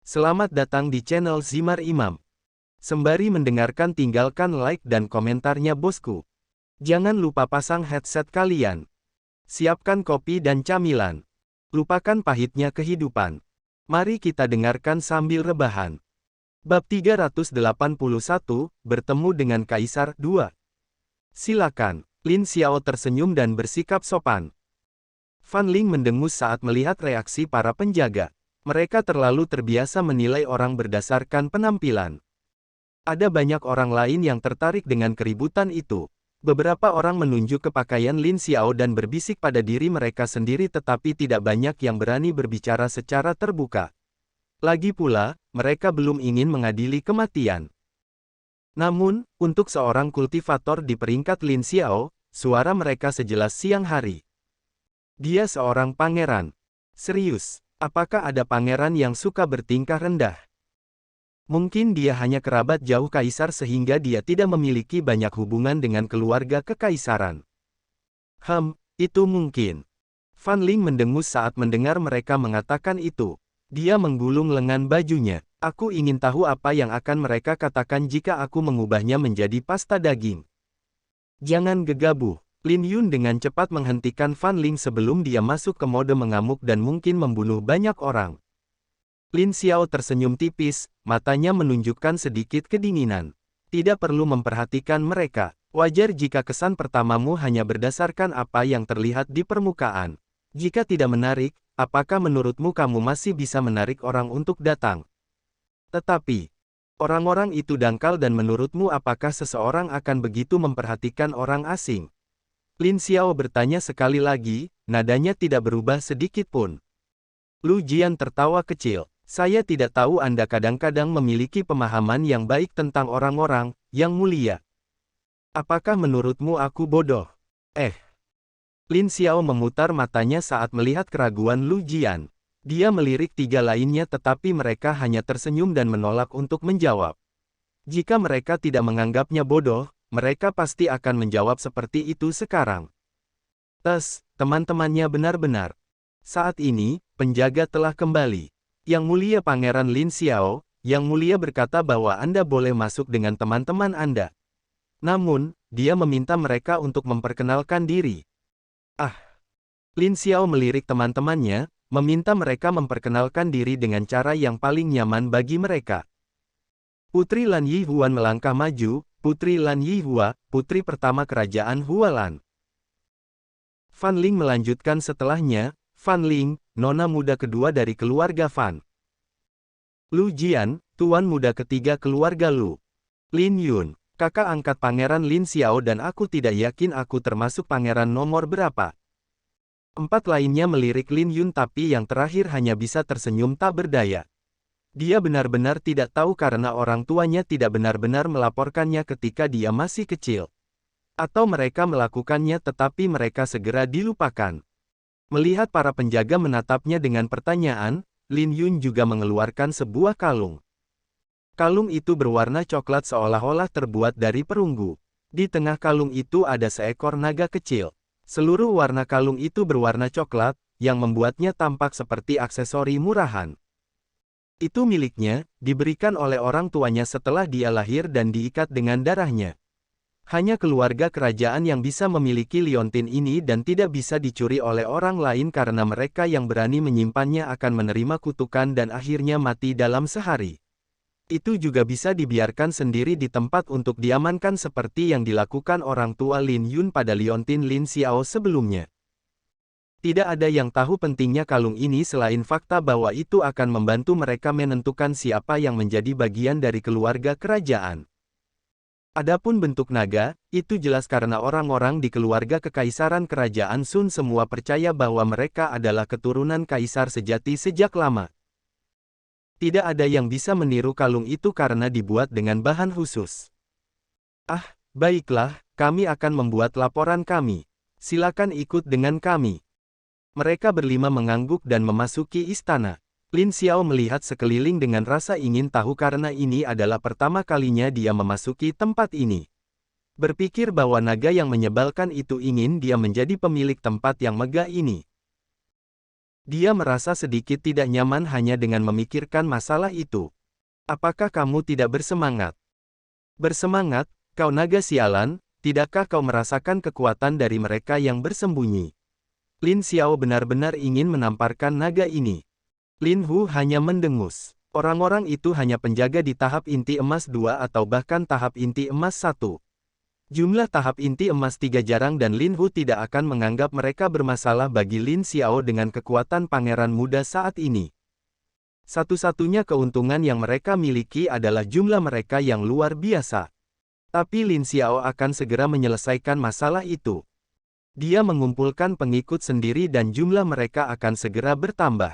Selamat datang di channel Zimar Imam. Sembari mendengarkan tinggalkan like dan komentarnya bosku. Jangan lupa pasang headset kalian. Siapkan kopi dan camilan. Lupakan pahitnya kehidupan. Mari kita dengarkan sambil rebahan. Bab 381, bertemu dengan Kaisar 2. Silakan. Lin Xiao tersenyum dan bersikap sopan. Fan Ling mendengus saat melihat reaksi para penjaga. Mereka terlalu terbiasa menilai orang berdasarkan penampilan. Ada banyak orang lain yang tertarik dengan keributan itu. Beberapa orang menunjuk ke pakaian Lin Xiao dan berbisik pada diri mereka sendiri, tetapi tidak banyak yang berani berbicara secara terbuka. Lagi pula, mereka belum ingin mengadili kematian. Namun, untuk seorang kultivator di peringkat Lin Xiao, suara mereka sejelas siang hari. Dia seorang pangeran. Serius. Apakah ada pangeran yang suka bertingkah rendah? Mungkin dia hanya kerabat jauh kaisar sehingga dia tidak memiliki banyak hubungan dengan keluarga kekaisaran. Itu mungkin. Fan Ling mendengus saat mendengar mereka mengatakan itu. Dia menggulung lengan bajunya. Aku ingin tahu apa yang akan mereka katakan jika aku mengubahnya menjadi pasta daging. Jangan gegabah. Lin Yun dengan cepat menghentikan Fan Ling sebelum dia masuk ke mode mengamuk dan mungkin membunuh banyak orang. Lin Xiao tersenyum tipis, matanya menunjukkan sedikit kedinginan. Tidak perlu memperhatikan mereka. Wajar jika kesan pertamamu hanya berdasarkan apa yang terlihat di permukaan. Jika tidak menarik, apakah menurutmu kamu masih bisa menarik orang untuk datang? Tetapi, orang-orang itu dangkal dan menurutmu apakah seseorang akan begitu memperhatikan orang asing? Lin Xiao bertanya sekali lagi, nadanya tidak berubah sedikit pun. Lu Jian tertawa kecil. Saya tidak tahu Anda kadang-kadang memiliki pemahaman yang baik tentang orang-orang, Yang Mulia. Apakah menurutmu aku bodoh? Lin Xiao memutar matanya saat melihat keraguan Lu Jian. Dia melirik tiga lainnya tetapi mereka hanya tersenyum dan menolak untuk menjawab. Jika mereka tidak menganggapnya bodoh, mereka pasti akan menjawab seperti itu sekarang. Teman-temannya benar-benar. Saat ini, penjaga telah kembali. Yang Mulia Pangeran Lin Xiao, Yang Mulia berkata bahwa Anda boleh masuk dengan teman-teman Anda. Namun, dia meminta mereka untuk memperkenalkan diri. Lin Xiao melirik teman-temannya, meminta mereka memperkenalkan diri dengan cara yang paling nyaman bagi mereka. Putri Lan Yihuan melangkah maju. Putri Lan Yihua, putri pertama kerajaan Hualan. Fan Ling melanjutkan setelahnya. Fan Ling, nona muda kedua dari keluarga Fan. Lu Jian, tuan muda ketiga keluarga Lu. Lin Yun, kakak angkat Pangeran Lin Xiao dan aku tidak yakin aku termasuk pangeran nomor berapa. Empat lainnya melirik Lin Yun tapi yang terakhir hanya bisa tersenyum tak berdaya. Dia benar-benar tidak tahu karena orang tuanya tidak benar-benar melaporkannya ketika dia masih kecil. Atau mereka melakukannya tetapi mereka segera dilupakan. Melihat para penjaga menatapnya dengan pertanyaan, Lin Yun juga mengeluarkan sebuah kalung. Kalung itu berwarna coklat seolah-olah terbuat dari perunggu. Di tengah kalung itu ada seekor naga kecil. Seluruh warna kalung itu berwarna coklat, yang membuatnya tampak seperti aksesori murahan. Itu miliknya, diberikan oleh orang tuanya setelah dia lahir dan diikat dengan darahnya. Hanya keluarga kerajaan yang bisa memiliki liontin ini dan tidak bisa dicuri oleh orang lain karena mereka yang berani menyimpannya akan menerima kutukan dan akhirnya mati dalam sehari. Itu juga bisa dibiarkan sendiri di tempat untuk diamankan seperti yang dilakukan orang tua Lin Yun pada liontin Lin Xiao sebelumnya. Tidak ada yang tahu pentingnya kalung ini selain fakta bahwa itu akan membantu mereka menentukan siapa yang menjadi bagian dari keluarga kerajaan. Adapun bentuk naga, itu jelas karena orang-orang di keluarga kekaisaran kerajaan Sun semua percaya bahwa mereka adalah keturunan kaisar sejati sejak lama. Tidak ada yang bisa meniru kalung itu karena dibuat dengan bahan khusus. Baiklah, kami akan membuat laporan kami. Silakan ikut dengan kami. Mereka berlima mengangguk dan memasuki istana. Lin Xiao melihat sekeliling dengan rasa ingin tahu karena ini adalah pertama kalinya dia memasuki tempat ini. Berpikir bahwa naga yang menyebalkan itu ingin dia menjadi pemilik tempat yang megah ini. Dia merasa sedikit tidak nyaman hanya dengan memikirkan masalah itu. Apakah kamu tidak bersemangat? Bersemangat, kau naga sialan, tidakkah kau merasakan kekuatan dari mereka yang bersembunyi? Lin Xiao benar-benar ingin menamparkan naga ini. Lin Hu hanya mendengus. Orang-orang itu hanya penjaga di tahap inti emas 2 atau bahkan tahap inti emas 1. Jumlah tahap inti emas 3 jarang dan Lin Hu tidak akan menganggap mereka bermasalah bagi Lin Xiao dengan kekuatan pangeran muda saat ini. Satu-satunya keuntungan yang mereka miliki adalah jumlah mereka yang luar biasa. Tapi Lin Xiao akan segera menyelesaikan masalah itu. Dia mengumpulkan pengikut sendiri dan jumlah mereka akan segera bertambah.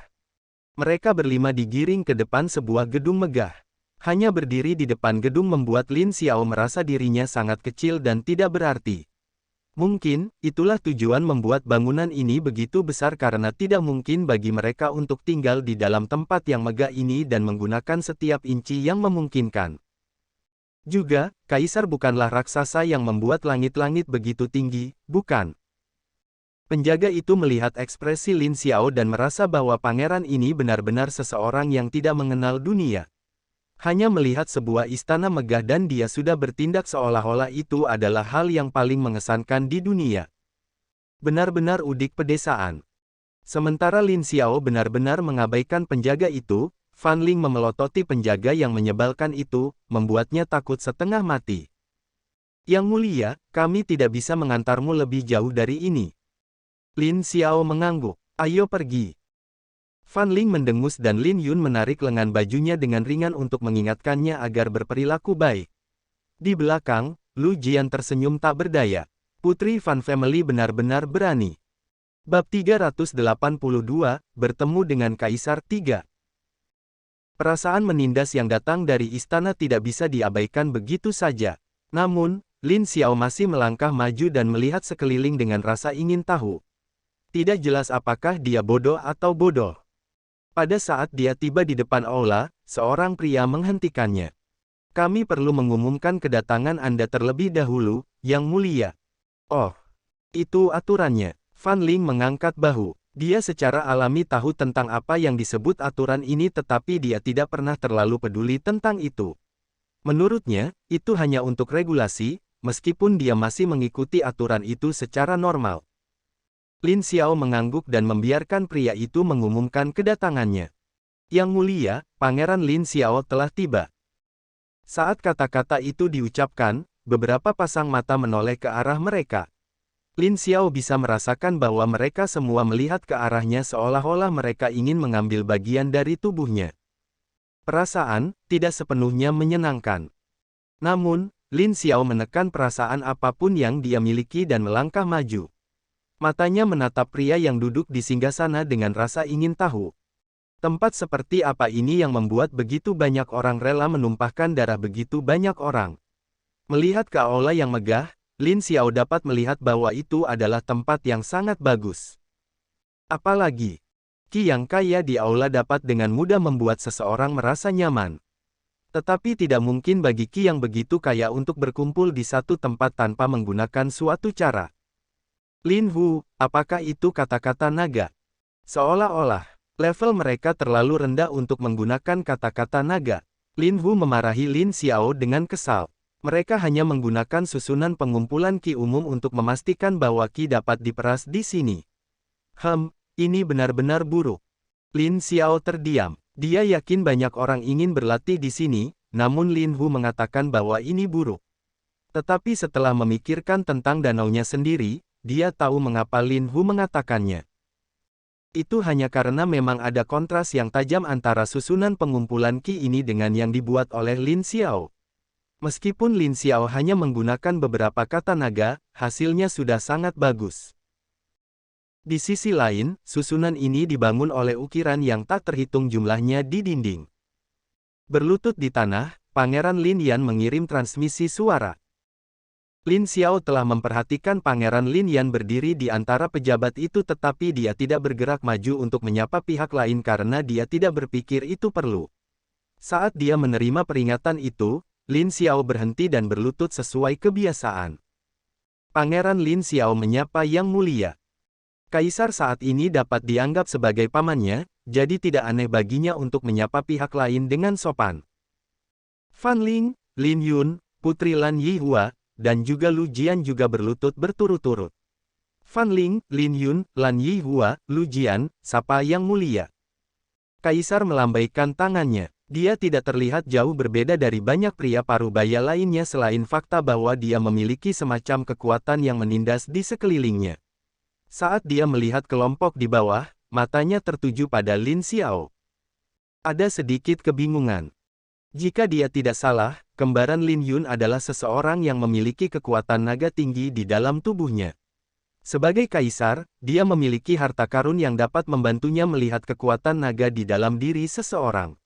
Mereka berlima digiring ke depan sebuah gedung megah. Hanya berdiri di depan gedung membuat Lin Xiao merasa dirinya sangat kecil dan tidak berarti. Mungkin, itulah tujuan membuat bangunan ini begitu besar karena tidak mungkin bagi mereka untuk tinggal di dalam tempat yang megah ini dan menggunakan setiap inci yang memungkinkan. Juga, Kaisar bukanlah raksasa yang membuat langit-langit begitu tinggi, bukan? Penjaga itu melihat ekspresi Lin Xiao dan merasa bahwa pangeran ini benar-benar seseorang yang tidak mengenal dunia. Hanya melihat sebuah istana megah dan dia sudah bertindak seolah-olah itu adalah hal yang paling mengesankan di dunia. Benar-benar udik pedesaan. Sementara Lin Xiao benar-benar mengabaikan penjaga itu, Fan Ling memelototi penjaga yang menyebalkan itu, membuatnya takut setengah mati. Yang mulia, kami tidak bisa mengantarmu lebih jauh dari ini. Lin Xiao mengangguk. Ayo pergi. Fan Ling mendengus dan Lin Yun menarik lengan bajunya dengan ringan untuk mengingatkannya agar berperilaku baik. Di belakang, Lu Jian tersenyum tak berdaya. Putri Fan Family benar-benar berani. Bab 382, bertemu dengan Kaisar 3. Perasaan menindas yang datang dari istana tidak bisa diabaikan begitu saja. Namun, Lin Xiao masih melangkah maju dan melihat sekeliling dengan rasa ingin tahu. Tidak jelas apakah dia bodoh atau bodoh. Pada saat dia tiba di depan aula, seorang pria menghentikannya. Kami perlu mengumumkan kedatangan Anda terlebih dahulu, Yang Mulia. Oh, itu aturannya. Fan Ling mengangkat bahu. Dia secara alami tahu tentang apa yang disebut aturan ini tetapi dia tidak pernah terlalu peduli tentang itu. Menurutnya, itu hanya untuk regulasi, meskipun dia masih mengikuti aturan itu secara normal. Lin Xiao mengangguk dan membiarkan pria itu mengumumkan kedatangannya. Yang Mulia, Pangeran Lin Xiao telah tiba. Saat kata-kata itu diucapkan, beberapa pasang mata menoleh ke arah mereka. Lin Xiao bisa merasakan bahwa mereka semua melihat ke arahnya seolah-olah mereka ingin mengambil bagian dari tubuhnya. Perasaan, tidak sepenuhnya menyenangkan. Namun, Lin Xiao menekan perasaan apapun yang dia miliki dan melangkah maju. Matanya menatap pria yang duduk di singgasana dengan rasa ingin tahu. Tempat seperti apa ini yang membuat begitu banyak orang rela menumpahkan darah begitu banyak orang? Melihat ke aula yang megah, Lin Xiao dapat melihat bahwa itu adalah tempat yang sangat bagus. Apalagi, Qi yang kaya di aula dapat dengan mudah membuat seseorang merasa nyaman. Tetapi tidak mungkin bagi Qi yang begitu kaya untuk berkumpul di satu tempat tanpa menggunakan suatu cara. Lin Hu, apakah itu kata-kata naga? Seolah-olah, level mereka terlalu rendah untuk menggunakan kata-kata naga. Lin Hu memarahi Lin Xiao dengan kesal. Mereka hanya menggunakan susunan pengumpulan Qi umum untuk memastikan bahwa Qi dapat diperas di sini. Ini benar-benar buruk. Lin Xiao terdiam. Dia yakin banyak orang ingin berlatih di sini, namun Lin Hu mengatakan bahwa ini buruk. Tetapi setelah memikirkan tentang danaunya sendiri, dia tahu mengapa Lin Hu mengatakannya. Itu hanya karena memang ada kontras yang tajam antara susunan pengumpulan Qi ini dengan yang dibuat oleh Lin Xiao. Meskipun Lin Xiao hanya menggunakan beberapa kata naga, hasilnya sudah sangat bagus. Di sisi lain, susunan ini dibangun oleh ukiran yang tak terhitung jumlahnya di dinding. Berlutut di tanah, Pangeran Lin Yan mengirim transmisi suara. Lin Xiao telah memperhatikan Pangeran Lin Yan berdiri di antara pejabat itu tetapi dia tidak bergerak maju untuk menyapa pihak lain karena dia tidak berpikir itu perlu. Saat dia menerima peringatan itu, Lin Xiao berhenti dan berlutut sesuai kebiasaan. Pangeran Lin Xiao menyapa Yang Mulia. Kaisar saat ini dapat dianggap sebagai pamannya, jadi tidak aneh baginya untuk menyapa pihak lain dengan sopan. Fan Ling, Lin Yun, Putri Lan Yihua, dan juga Lu Jian juga berlutut berturut-turut. Fan Ling, Lin Yun, Lan Yihua, Lu Jian, sapa yang mulia. Kaisar melambaikan tangannya. Dia tidak terlihat jauh berbeda dari banyak pria parubaya lainnya selain fakta bahwa dia memiliki semacam kekuatan yang menindas di sekelilingnya. Saat dia melihat kelompok di bawah, matanya tertuju pada Lin Xiao. Ada sedikit kebingungan. Jika dia tidak salah, kembaran Lin Yun adalah seseorang yang memiliki kekuatan naga tinggi di dalam tubuhnya. Sebagai kaisar, dia memiliki harta karun yang dapat membantunya melihat kekuatan naga di dalam diri seseorang.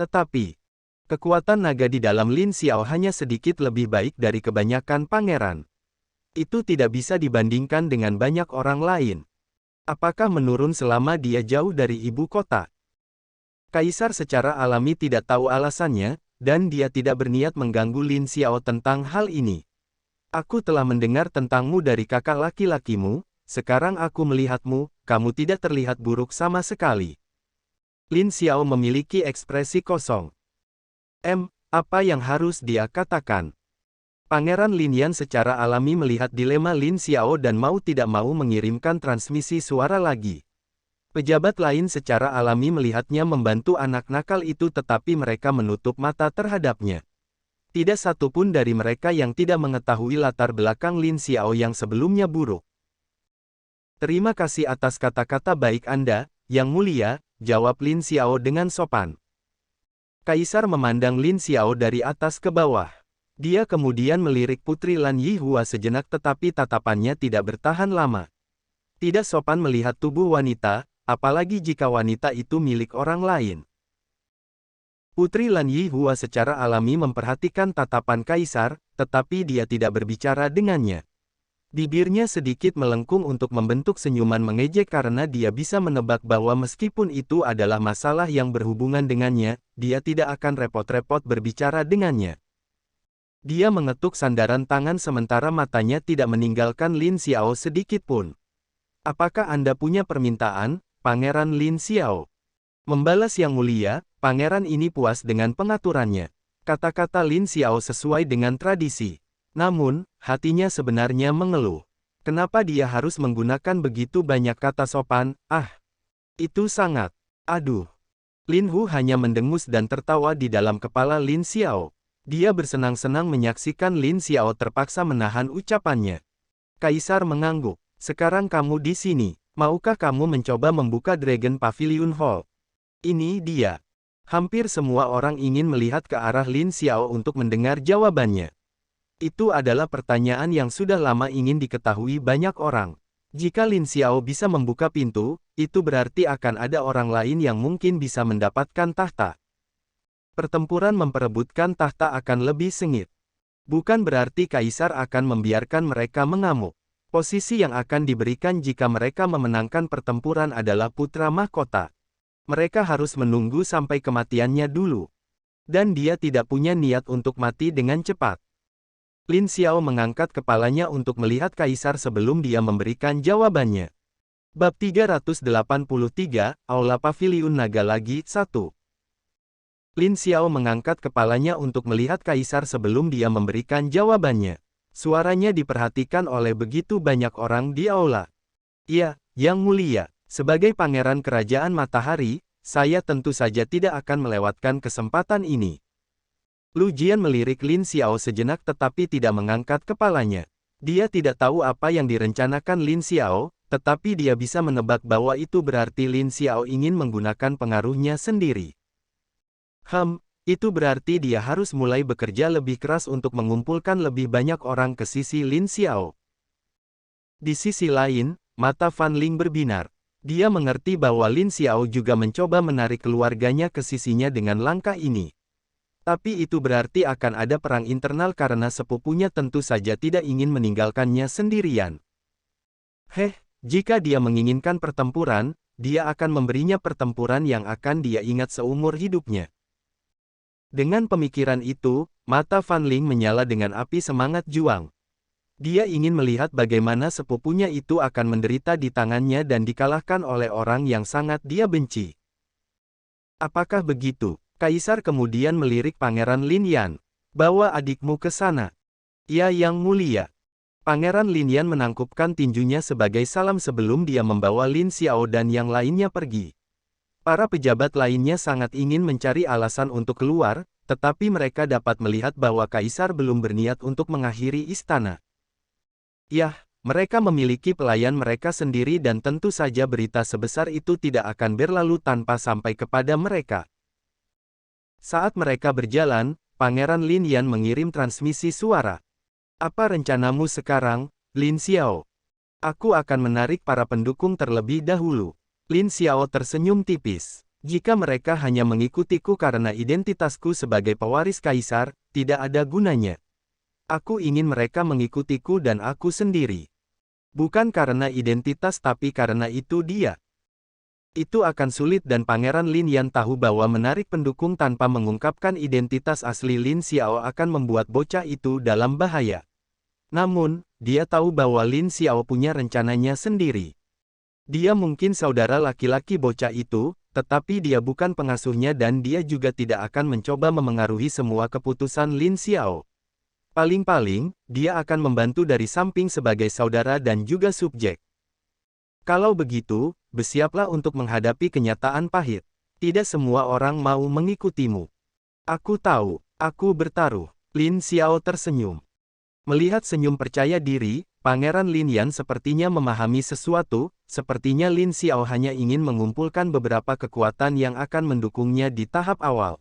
Tetapi, kekuatan naga di dalam Lin Xiao hanya sedikit lebih baik dari kebanyakan pangeran. Itu tidak bisa dibandingkan dengan banyak orang lain. Apakah menurun selama dia jauh dari ibu kota? Kaisar secara alami tidak tahu alasannya, dan dia tidak berniat mengganggu Lin Xiao tentang hal ini. Aku telah mendengar tentangmu dari kakak laki-lakimu, sekarang aku melihatmu, kamu tidak terlihat buruk sama sekali. Lin Xiao memiliki ekspresi kosong. Apa yang harus dia katakan? Pangeran Lin Yan secara alami melihat dilema Lin Xiao dan mau tidak mau mengirimkan transmisi suara lagi. Pejabat lain secara alami melihatnya membantu anak nakal itu tetapi mereka menutup mata terhadapnya. Tidak satu pun dari mereka yang tidak mengetahui latar belakang Lin Xiao yang sebelumnya buruk. Terima kasih atas kata-kata baik Anda, Yang Mulia, jawab Lin Xiao dengan sopan. Kaisar memandang Lin Xiao dari atas ke bawah. Dia kemudian melirik Putri Lan Yihua sejenak tetapi tatapannya tidak bertahan lama. Tidak sopan melihat tubuh wanita, apalagi jika wanita itu milik orang lain. Putri Lan Yihua secara alami memperhatikan tatapan kaisar, tetapi dia tidak berbicara dengannya. Bibirnya sedikit melengkung untuk membentuk senyuman mengejek karena dia bisa menebak bahwa meskipun itu adalah masalah yang berhubungan dengannya, dia tidak akan repot-repot berbicara dengannya. Dia mengetuk sandaran tangan sementara matanya tidak meninggalkan Lin Xiao sedikit pun. Apakah Anda punya permintaan, Pangeran Lin Xiao? Membalas Yang Mulia, pangeran ini puas dengan pengaturannya. Kata-kata Lin Xiao sesuai dengan tradisi. Namun, hatinya sebenarnya mengeluh. Kenapa dia harus menggunakan begitu banyak kata sopan? Itu sangat. Aduh. Lin Hu hanya mendengus dan tertawa di dalam kepala Lin Xiao. Dia bersenang-senang menyaksikan Lin Xiao terpaksa menahan ucapannya. Kaisar mengangguk. Sekarang kamu di sini. Maukah kamu mencoba membuka Dragon Pavilion Hall? Ini dia. Hampir semua orang ingin melihat ke arah Lin Xiao untuk mendengar jawabannya. Itu adalah pertanyaan yang sudah lama ingin diketahui banyak orang. Jika Lin Xiao bisa membuka pintu, itu berarti akan ada orang lain yang mungkin bisa mendapatkan tahta. Pertempuran memperebutkan tahta akan lebih sengit. Bukan berarti kaisar akan membiarkan mereka mengamuk. Posisi yang akan diberikan jika mereka memenangkan pertempuran adalah putra mahkota. Mereka harus menunggu sampai kematiannya dulu. Dan dia tidak punya niat untuk mati dengan cepat. Lin Xiao mengangkat kepalanya untuk melihat kaisar sebelum dia memberikan jawabannya. Bab 383, Aula Paviliun Naga lagi, 1. Lin Xiao mengangkat kepalanya untuk melihat kaisar sebelum dia memberikan jawabannya. Suaranya diperhatikan oleh begitu banyak orang di aula. Iya, Yang Mulia, sebagai pangeran kerajaan matahari, saya tentu saja tidak akan melewatkan kesempatan ini. Lu Jian melirik Lin Xiao sejenak tetapi tidak mengangkat kepalanya. Dia tidak tahu apa yang direncanakan Lin Xiao, tetapi dia bisa menebak bahwa itu berarti Lin Xiao ingin menggunakan pengaruhnya sendiri. Itu berarti dia harus mulai bekerja lebih keras untuk mengumpulkan lebih banyak orang ke sisi Lin Xiao. Di sisi lain, mata Fan Ling berbinar. Dia mengerti bahwa Lin Xiao juga mencoba menarik keluarganya ke sisinya dengan langkah ini. Tapi itu berarti akan ada perang internal karena sepupunya tentu saja tidak ingin meninggalkannya sendirian. Jika dia menginginkan pertempuran, dia akan memberinya pertempuran yang akan dia ingat seumur hidupnya. Dengan pemikiran itu, mata Fan Ling menyala dengan api semangat juang. Dia ingin melihat bagaimana sepupunya itu akan menderita di tangannya dan dikalahkan oleh orang yang sangat dia benci. Apakah begitu? Kaisar kemudian melirik Pangeran Lin Yan. Bawa adikmu ke sana. Ya yang mulia. Pangeran Lin Yan menangkupkan tinjunya sebagai salam sebelum dia membawa Lin Xiao dan yang lainnya pergi. Para pejabat lainnya sangat ingin mencari alasan untuk keluar, tetapi mereka dapat melihat bahwa Kaisar belum berniat untuk mengakhiri istana. Yah, mereka memiliki pelayan mereka sendiri dan tentu saja berita sebesar itu tidak akan berlalu tanpa sampai kepada mereka. Saat mereka berjalan, Pangeran Lin Yan mengirim transmisi suara. Apa rencanamu sekarang, Lin Xiao? Aku akan menarik para pendukung terlebih dahulu. Lin Xiao tersenyum tipis. Jika mereka hanya mengikutiku karena identitasku sebagai pewaris kaisar, tidak ada gunanya. Aku ingin mereka mengikutiku dan aku sendiri. Bukan karena identitas tapi karena itu dia. Itu akan sulit dan Pangeran Lin Yan tahu bahwa menarik pendukung tanpa mengungkapkan identitas asli Lin Xiao akan membuat bocah itu dalam bahaya. Namun, dia tahu bahwa Lin Xiao punya rencananya sendiri. Dia mungkin saudara laki-laki bocah itu, tetapi dia bukan pengasuhnya dan dia juga tidak akan mencoba memengaruhi semua keputusan Lin Xiao. Paling-paling, dia akan membantu dari samping sebagai saudara dan juga subjek. Kalau begitu, bersiaplah untuk menghadapi kenyataan pahit. Tidak semua orang mau mengikutimu. Aku tahu, aku bertaruh. Lin Xiao tersenyum. Melihat senyum percaya diri, Pangeran Lin Yan sepertinya memahami sesuatu, sepertinya Lin Xiao hanya ingin mengumpulkan beberapa kekuatan yang akan mendukungnya di tahap awal.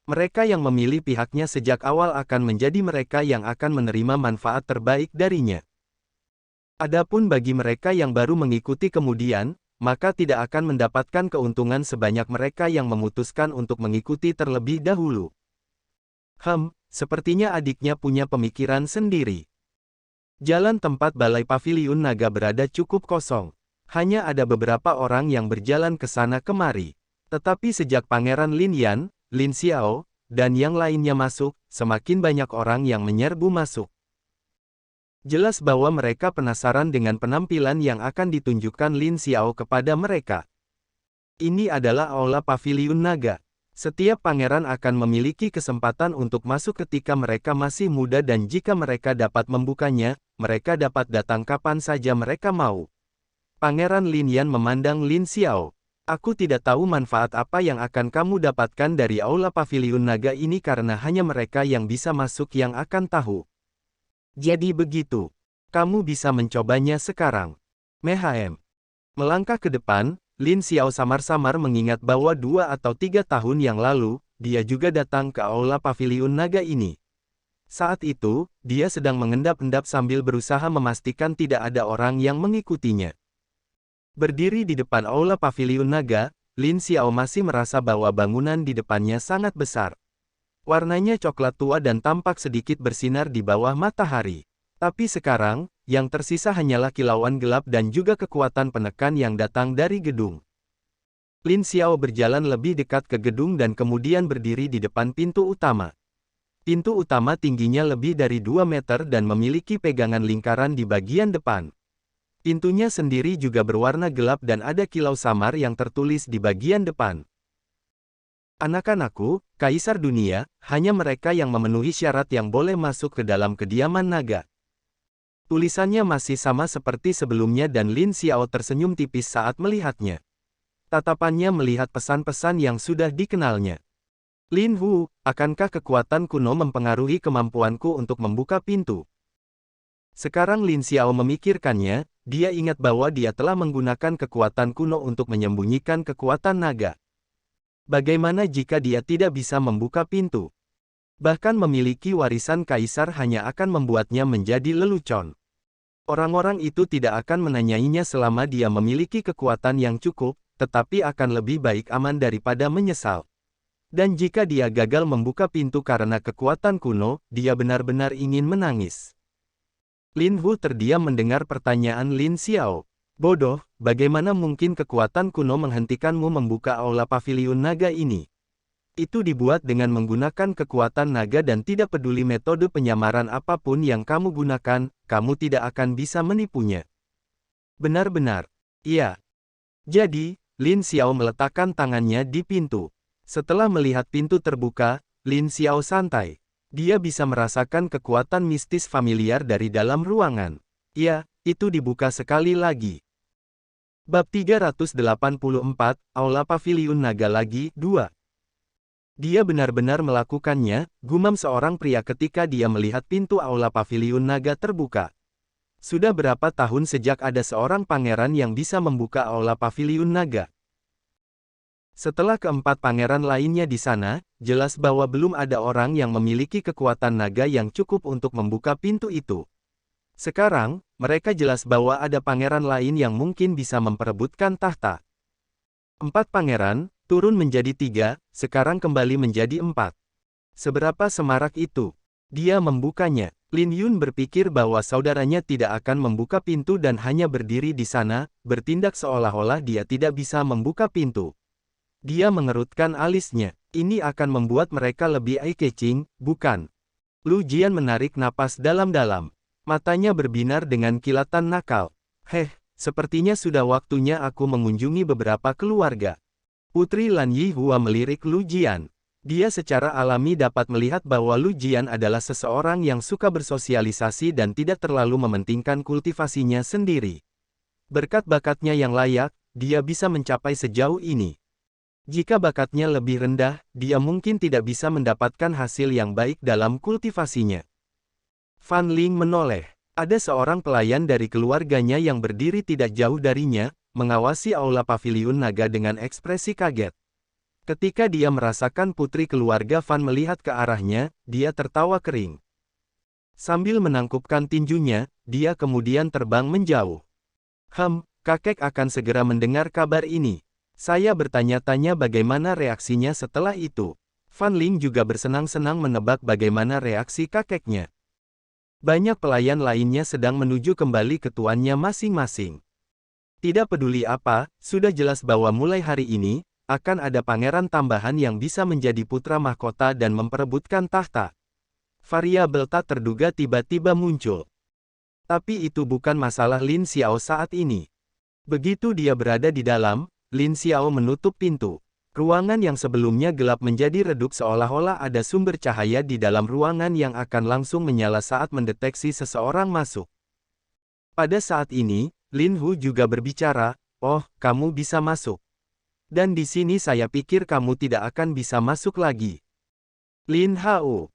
Mereka yang memilih pihaknya sejak awal akan menjadi mereka yang akan menerima manfaat terbaik darinya. Adapun bagi mereka yang baru mengikuti kemudian, maka tidak akan mendapatkan keuntungan sebanyak mereka yang memutuskan untuk mengikuti terlebih dahulu. Sepertinya adiknya punya pemikiran sendiri. Jalan tempat balai paviliun naga berada cukup kosong. Hanya ada beberapa orang yang berjalan ke sana kemari. Tetapi sejak Pangeran Lin Yan, Lin Xiao, dan yang lainnya masuk, semakin banyak orang yang menyerbu masuk. Jelas bahwa mereka penasaran dengan penampilan yang akan ditunjukkan Lin Xiao kepada mereka. Ini adalah aula paviliun naga. Setiap pangeran akan memiliki kesempatan untuk masuk ketika mereka masih muda dan jika mereka dapat membukanya, mereka dapat datang kapan saja mereka mau. Pangeran Lin Yan memandang Lin Xiao. Aku tidak tahu manfaat apa yang akan kamu dapatkan dari aula paviliun naga ini karena hanya mereka yang bisa masuk yang akan tahu. Jadi begitu. Kamu bisa mencobanya sekarang. Mehem. Melangkah ke depan, Lin Xiao samar-samar mengingat bahwa 2 atau 3 tahun yang lalu, dia juga datang ke aula paviliun naga ini. Saat itu, dia sedang mengendap-endap sambil berusaha memastikan tidak ada orang yang mengikutinya. Berdiri di depan aula paviliun naga, Lin Xiao masih merasa bahwa bangunan di depannya sangat besar. Warnanya coklat tua dan tampak sedikit bersinar di bawah matahari. Tapi sekarang, yang tersisa hanyalah kilauan gelap dan juga kekuatan penekan yang datang dari gedung. Lin Xiao berjalan lebih dekat ke gedung dan kemudian berdiri di depan pintu utama. Pintu utama tingginya lebih dari 2 meter dan memiliki pegangan lingkaran di bagian depan. Pintunya sendiri juga berwarna gelap dan ada kilau samar yang tertulis di bagian depan. Anak-anakku, Kaisar Dunia, hanya mereka yang memenuhi syarat yang boleh masuk ke dalam kediaman naga. Tulisannya masih sama seperti sebelumnya dan Lin Xiao tersenyum tipis saat melihatnya. Tatapannya melihat pesan-pesan yang sudah dikenalnya. Lin Hu, akankah kekuatan kuno mempengaruhi kemampuanku untuk membuka pintu? Sekarang Lin Xiao memikirkannya, dia ingat bahwa dia telah menggunakan kekuatan kuno untuk menyembunyikan kekuatan naga. Bagaimana jika dia tidak bisa membuka pintu? Bahkan memiliki warisan kaisar hanya akan membuatnya menjadi lelucon. Orang-orang itu tidak akan menanyainya selama dia memiliki kekuatan yang cukup, tetapi akan lebih baik aman daripada menyesal. Dan jika dia gagal membuka pintu karena kekuatan kuno, dia benar-benar ingin menangis. Lin Hu terdiam mendengar pertanyaan Lin Xiao. Bodoh, bagaimana mungkin kekuatan kuno menghentikanmu membuka aula paviliun naga ini? Itu dibuat dengan menggunakan kekuatan naga dan tidak peduli metode penyamaran apapun yang kamu gunakan, kamu tidak akan bisa menipunya. Benar-benar. Iya. Jadi, Lin Xiao meletakkan tangannya di pintu. Setelah melihat pintu terbuka, Lin Xiao santai. Dia bisa merasakan kekuatan mistis familiar dari dalam ruangan. Iya, itu dibuka sekali lagi. Bab 384, Aula Paviliun Naga lagi, 2. Dia benar-benar melakukannya, gumam seorang pria ketika dia melihat pintu Aula Paviliun Naga terbuka. Sudah berapa tahun sejak ada seorang pangeran yang bisa membuka Aula Paviliun Naga? Setelah keempat pangeran lainnya di sana, jelas bahwa belum ada orang yang memiliki kekuatan naga yang cukup untuk membuka pintu itu. Sekarang, mereka jelas bahwa ada pangeran lain yang mungkin bisa memperebutkan tahta. 4 pangeran, turun menjadi 3, sekarang kembali menjadi 4. Seberapa semarak itu? Dia membukanya. Lin Yun berpikir bahwa saudaranya tidak akan membuka pintu dan hanya berdiri di sana, bertindak seolah-olah dia tidak bisa membuka pintu. Dia mengerutkan alisnya. Ini akan membuat mereka lebih eye-catching, bukan? Lu Jian menarik napas dalam-dalam. Matanya berbinar dengan kilatan nakal. Sepertinya sudah waktunya aku mengunjungi beberapa keluarga. Putri Lan Yihua melirik Lu Jian. Dia secara alami dapat melihat bahwa Lu Jian adalah seseorang yang suka bersosialisasi dan tidak terlalu mementingkan kultivasinya sendiri. Berkat bakatnya yang layak, dia bisa mencapai sejauh ini. Jika bakatnya lebih rendah, dia mungkin tidak bisa mendapatkan hasil yang baik dalam kultivasinya. Fan Ling menoleh. Ada seorang pelayan dari keluarganya yang berdiri tidak jauh darinya, mengawasi Aula Paviliun Naga dengan ekspresi kaget. Ketika dia merasakan putri keluarga Fan melihat ke arahnya, dia tertawa kering. Sambil menangkupkan tinjunya, dia kemudian terbang menjauh. Kakek akan segera mendengar kabar ini. Saya bertanya-tanya bagaimana reaksinya setelah itu. Fan Ling juga bersenang-senang menebak bagaimana reaksi kakeknya. Banyak pelayan lainnya sedang menuju kembali ke tuannya masing-masing. Tidak peduli apa, sudah jelas bahwa mulai hari ini, akan ada pangeran tambahan yang bisa menjadi putra mahkota dan memperebutkan tahta. Variabel tak terduga tiba-tiba muncul. Tapi itu bukan masalah Lin Xiao saat ini. Begitu dia berada di dalam, Lin Xiao menutup pintu. Ruangan yang sebelumnya gelap menjadi redup seolah-olah ada sumber cahaya di dalam ruangan yang akan langsung menyala saat mendeteksi seseorang masuk. Pada saat ini, Lin Hu juga berbicara, "Oh, kamu bisa masuk. Dan di sini saya pikir kamu tidak akan bisa masuk lagi." Lin Hao.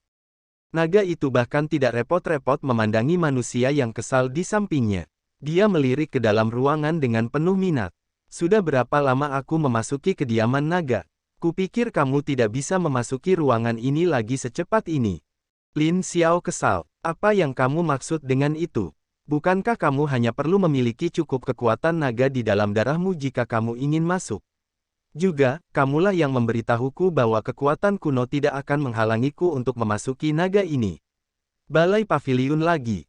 Naga itu bahkan tidak repot-repot memandangi manusia yang kesal di sampingnya. Dia melirik ke dalam ruangan dengan penuh minat. Sudah berapa lama aku memasuki kediaman naga? Kupikir kamu tidak bisa memasuki ruangan ini lagi secepat ini. Lin Xiao kesal. Apa yang kamu maksud dengan itu? Bukankah kamu hanya perlu memiliki cukup kekuatan naga di dalam darahmu jika kamu ingin masuk? Juga, kamulah yang memberitahuku bahwa kekuatan kuno tidak akan menghalangiku untuk memasuki naga ini. Balai paviliun lagi.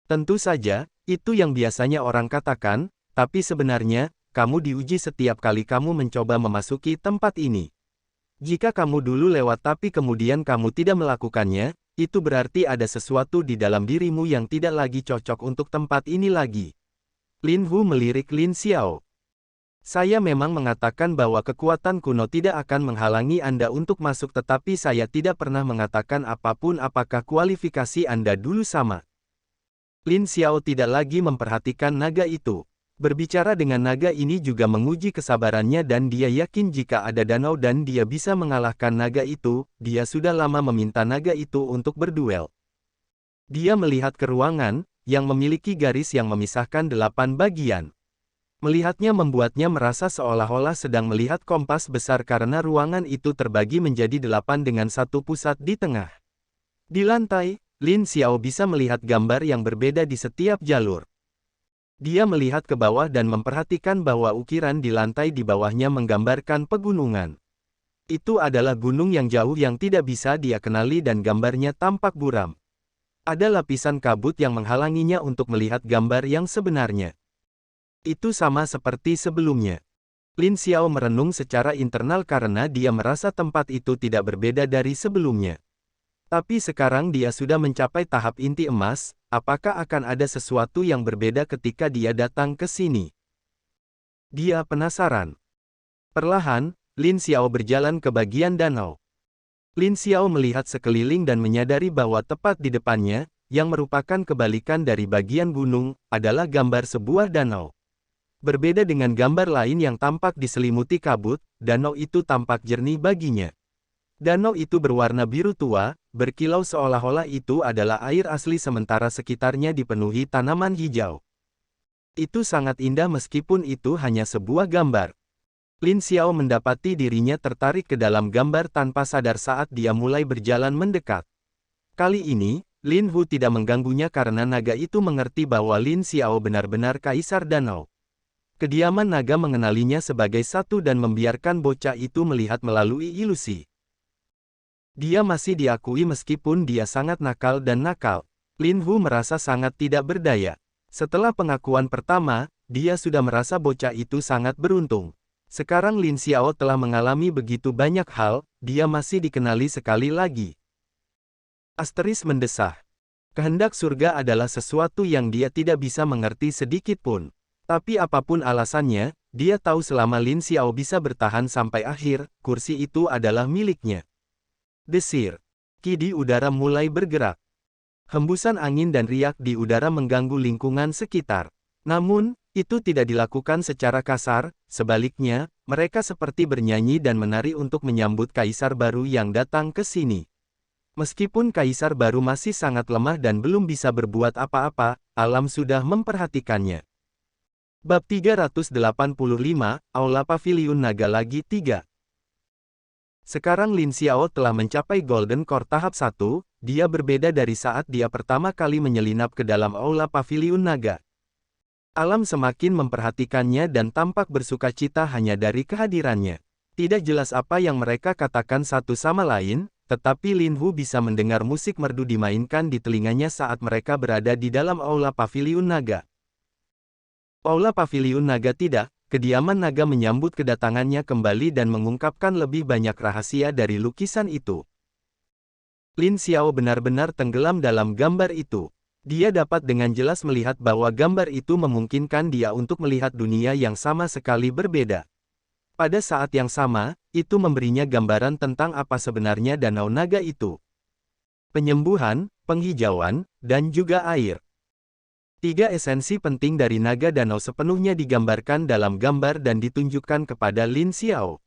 Tentu saja, itu yang biasanya orang katakan, tapi sebenarnya, kamu diuji setiap kali kamu mencoba memasuki tempat ini. Jika kamu dulu lewat tapi kemudian kamu tidak melakukannya, itu berarti ada sesuatu di dalam dirimu yang tidak lagi cocok untuk tempat ini lagi. Lin Hu melirik Lin Xiao. Saya memang mengatakan bahwa kekuatan kuno tidak akan menghalangi Anda untuk masuk, tetapi saya tidak pernah mengatakan apapun apakah kualifikasi Anda dulu sama. Lin Xiao tidak lagi memperhatikan naga itu. Berbicara dengan naga ini juga menguji kesabarannya dan dia yakin jika ada danau dan dia bisa mengalahkan naga itu, dia sudah lama meminta naga itu untuk berduel. Dia melihat ke ruangan, yang memiliki garis yang memisahkan 8 bagian. Melihatnya membuatnya merasa seolah-olah sedang melihat kompas besar karena ruangan itu terbagi menjadi 8 dengan satu pusat di tengah. Di lantai, Lin Xiao bisa melihat gambar yang berbeda di setiap jalur. Dia melihat ke bawah dan memperhatikan bahwa ukiran di lantai di bawahnya menggambarkan pegunungan. Itu adalah gunung yang jauh yang tidak bisa dia kenali dan gambarnya tampak buram. Ada lapisan kabut yang menghalanginya untuk melihat gambar yang sebenarnya. Itu sama seperti sebelumnya. Lin Xiao merenung secara internal karena dia merasa tempat itu tidak berbeda dari sebelumnya. Tapi sekarang dia sudah mencapai tahap inti emas, apakah akan ada sesuatu yang berbeda ketika dia datang ke sini? Dia penasaran. Perlahan, Lin Xiao berjalan ke bagian danau. Lin Xiao melihat sekeliling dan menyadari bahwa tepat di depannya, yang merupakan kebalikan dari bagian gunung, adalah gambar sebuah danau. Berbeda dengan gambar lain yang tampak diselimuti kabut, danau itu tampak jernih baginya. Danau itu berwarna biru tua, berkilau seolah-olah itu adalah air asli sementara sekitarnya dipenuhi tanaman hijau. Itu sangat indah meskipun itu hanya sebuah gambar. Lin Xiao mendapati dirinya tertarik ke dalam gambar tanpa sadar saat dia mulai berjalan mendekat. Kali ini, Lin Hu tidak mengganggunya karena naga itu mengerti bahwa Lin Xiao benar-benar kaisar danau. Kediaman naga mengenalinya sebagai satu dan membiarkan bocah itu melihat melalui ilusi. Dia masih diakui meskipun dia sangat nakal dan nakal. Lin Hu merasa sangat tidak berdaya. Setelah pengakuan pertama, dia sudah merasa bocah itu sangat beruntung. Sekarang Lin Xiao telah mengalami begitu banyak hal, dia masih dikenali sekali lagi. Asteris mendesah. Kehendak surga adalah sesuatu yang dia tidak bisa mengerti sedikit pun. Tapi apapun alasannya, dia tahu selama Lin Xiao bisa bertahan sampai akhir, kursi itu adalah miliknya. Desir. Ki di udara mulai bergerak. Hembusan angin dan riak di udara mengganggu lingkungan sekitar. Namun, itu tidak dilakukan secara kasar, sebaliknya, mereka seperti bernyanyi dan menari untuk menyambut kaisar baru yang datang ke sini. Meskipun kaisar baru masih sangat lemah dan belum bisa berbuat apa-apa, alam sudah memperhatikannya. Bab 385, Aula Paviliun Naga Lagi 3. Sekarang Lin Xiao telah mencapai Golden Core tahap 1, dia berbeda dari saat dia pertama kali menyelinap ke dalam Aula Paviliun Naga. Alam semakin memperhatikannya dan tampak bersukacita hanya dari kehadirannya. Tidak jelas apa yang mereka katakan satu sama lain, tetapi Lin Hu bisa mendengar musik merdu dimainkan di telinganya saat mereka berada di dalam Aula Paviliun Naga. Aula Paviliun Naga tidak, kediaman naga menyambut kedatangannya kembali dan mengungkapkan lebih banyak rahasia dari lukisan itu. Lin Xiao benar-benar tenggelam dalam gambar itu. Dia dapat dengan jelas melihat bahwa gambar itu memungkinkan dia untuk melihat dunia yang sama sekali berbeda. Pada saat yang sama, itu memberinya gambaran tentang apa sebenarnya danau naga itu. Penyembuhan, penghijauan, dan juga air. 3 esensi penting dari naga danau sepenuhnya digambarkan dalam gambar dan ditunjukkan kepada Lin Xiao.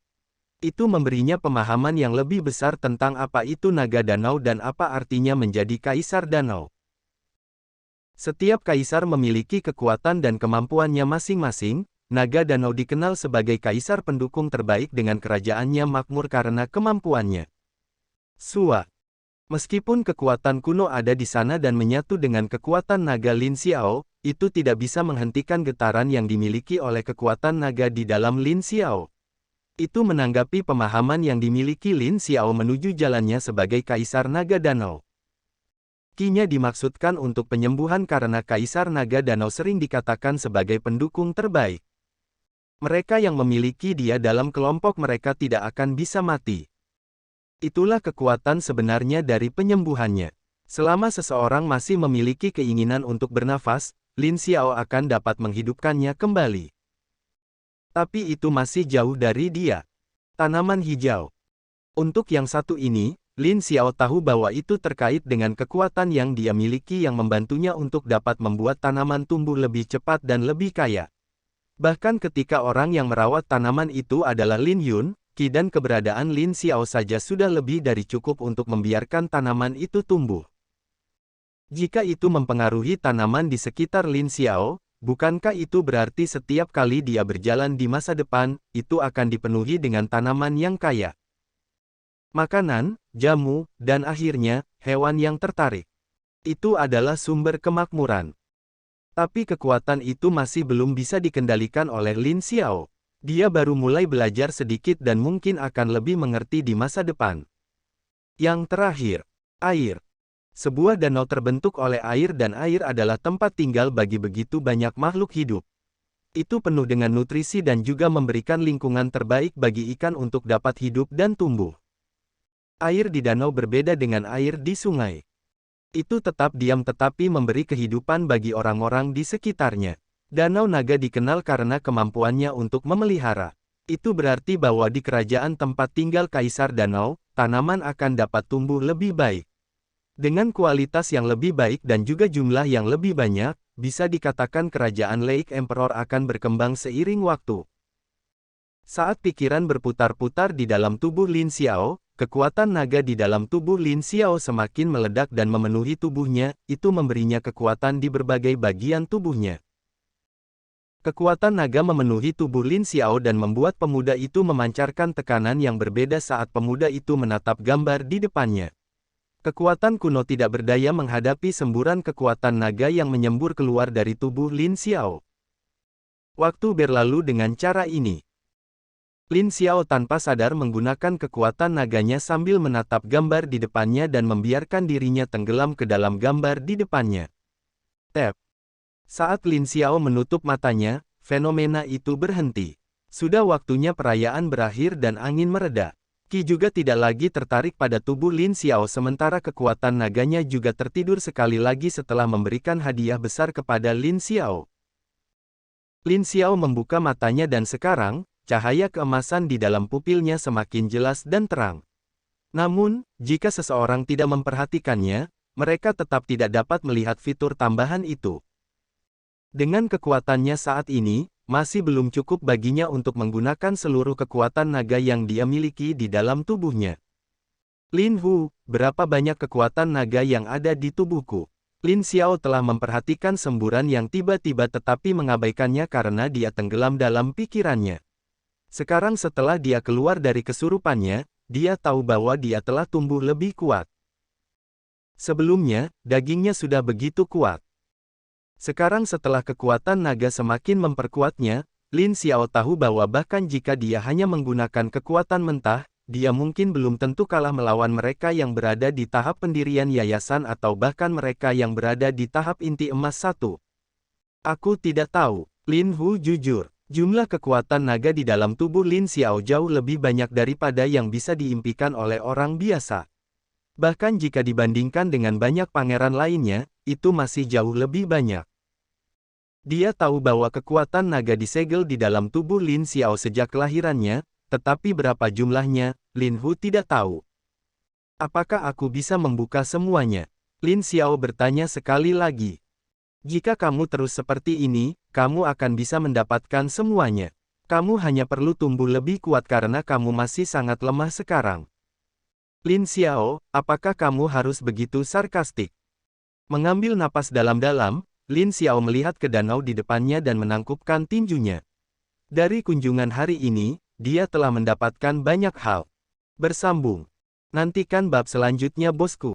Itu memberinya pemahaman yang lebih besar tentang apa itu naga danau dan apa artinya menjadi kaisar danau. Setiap kaisar memiliki kekuatan dan kemampuannya masing-masing. Naga danau dikenal sebagai kaisar pendukung terbaik dengan kerajaannya makmur karena kemampuannya. Sua. Meskipun kekuatan kuno ada di sana dan menyatu dengan kekuatan naga Lin Xiao, itu tidak bisa menghentikan getaran yang dimiliki oleh kekuatan naga di dalam Lin Xiao. Itu menanggapi pemahaman yang dimiliki Lin Xiao menuju jalannya sebagai kaisar naga danau. Ki-nya dimaksudkan untuk penyembuhan karena kaisar naga danau sering dikatakan sebagai pendukung terbaik. Mereka yang memiliki dia dalam kelompok mereka tidak akan bisa mati. Itulah kekuatan sebenarnya dari penyembuhannya. Selama seseorang masih memiliki keinginan untuk bernafas, Lin Xiao akan dapat menghidupkannya kembali. Tapi itu masih jauh dari dia. Tanaman hijau. Untuk yang satu ini, Lin Xiao tahu bahwa itu terkait dengan kekuatan yang dia miliki yang membantunya untuk dapat membuat tanaman tumbuh lebih cepat dan lebih kaya. Bahkan ketika orang yang merawat tanaman itu adalah Lin Yun, Ki dan keberadaan Lin Xiao saja sudah lebih dari cukup untuk membiarkan tanaman itu tumbuh. Jika itu mempengaruhi tanaman di sekitar Lin Xiao, bukankah itu berarti setiap kali dia berjalan di masa depan, itu akan dipenuhi dengan tanaman yang kaya? Makanan, jamu, dan akhirnya, hewan yang tertarik. Itu adalah sumber kemakmuran. Tapi kekuatan itu masih belum bisa dikendalikan oleh Lin Xiao. Dia baru mulai belajar sedikit dan mungkin akan lebih mengerti di masa depan. Yang terakhir, air. Sebuah danau terbentuk oleh air dan air adalah tempat tinggal bagi begitu banyak makhluk hidup. Itu penuh dengan nutrisi dan juga memberikan lingkungan terbaik bagi ikan untuk dapat hidup dan tumbuh. Air di danau berbeda dengan air di sungai. Itu tetap diam tetapi memberi kehidupan bagi orang-orang di sekitarnya. Danau Naga dikenal karena kemampuannya untuk memelihara. Itu berarti bahwa di kerajaan tempat tinggal Kaisar Danau, tanaman akan dapat tumbuh lebih baik. Dengan kualitas yang lebih baik dan juga jumlah yang lebih banyak, bisa dikatakan kerajaan Lake Emperor akan berkembang seiring waktu. Saat pikiran berputar-putar di dalam tubuh Lin Xiao, kekuatan naga di dalam tubuh Lin Xiao semakin meledak dan memenuhi tubuhnya, itu memberinya kekuatan di berbagai bagian tubuhnya. Kekuatan naga memenuhi tubuh Lin Xiao dan membuat pemuda itu memancarkan tekanan yang berbeda saat pemuda itu menatap gambar di depannya. Kekuatan kuno tidak berdaya menghadapi semburan kekuatan naga yang menyembur keluar dari tubuh Lin Xiao. Waktu berlalu dengan cara ini. Lin Xiao tanpa sadar menggunakan kekuatan naganya sambil menatap gambar di depannya dan membiarkan dirinya tenggelam ke dalam gambar di depannya. Tap. Saat Lin Xiao menutup matanya, fenomena itu berhenti. Sudah waktunya perayaan berakhir dan angin mereda. Qi juga tidak lagi tertarik pada tubuh Lin Xiao sementara kekuatan naganya juga tertidur sekali lagi setelah memberikan hadiah besar kepada Lin Xiao. Lin Xiao membuka matanya dan sekarang, cahaya keemasan di dalam pupilnya semakin jelas dan terang. Namun, jika seseorang tidak memperhatikannya, mereka tetap tidak dapat melihat fitur tambahan itu. Dengan kekuatannya saat ini, masih belum cukup baginya untuk menggunakan seluruh kekuatan naga yang dia miliki di dalam tubuhnya. Lin Hu, berapa banyak kekuatan naga yang ada di tubuhku? Lin Xiao telah memperhatikan semburan yang tiba-tiba tetapi mengabaikannya karena dia tenggelam dalam pikirannya. Sekarang setelah dia keluar dari kesurupannya, dia tahu bahwa dia telah tumbuh lebih kuat. Sebelumnya, dagingnya sudah begitu kuat. Sekarang setelah kekuatan naga semakin memperkuatnya, Lin Xiao tahu bahwa bahkan jika dia hanya menggunakan kekuatan mentah, dia mungkin belum tentu kalah melawan mereka yang berada di tahap pendirian yayasan atau bahkan mereka yang berada di tahap inti emas 1. Aku tidak tahu, Lin Hu jujur. Jumlah kekuatan naga di dalam tubuh Lin Xiao jauh lebih banyak daripada yang bisa diimpikan oleh orang biasa. Bahkan jika dibandingkan dengan banyak pangeran lainnya, itu masih jauh lebih banyak. Dia tahu bahwa kekuatan naga disegel di dalam tubuh Lin Xiao sejak kelahirannya, tetapi berapa jumlahnya, Lin Hu tidak tahu. Apakah aku bisa membuka semuanya? Lin Xiao bertanya sekali lagi. Jika kamu terus seperti ini, kamu akan bisa mendapatkan semuanya. Kamu hanya perlu tumbuh lebih kuat karena kamu masih sangat lemah sekarang. Lin Xiao, apakah kamu harus begitu sarkastik? Mengambil napas dalam-dalam, Lin Xiao melihat ke danau di depannya dan menangkupkan tinjunya. Dari kunjungan hari ini, dia telah mendapatkan banyak hal. Bersambung. Nantikan bab selanjutnya bosku.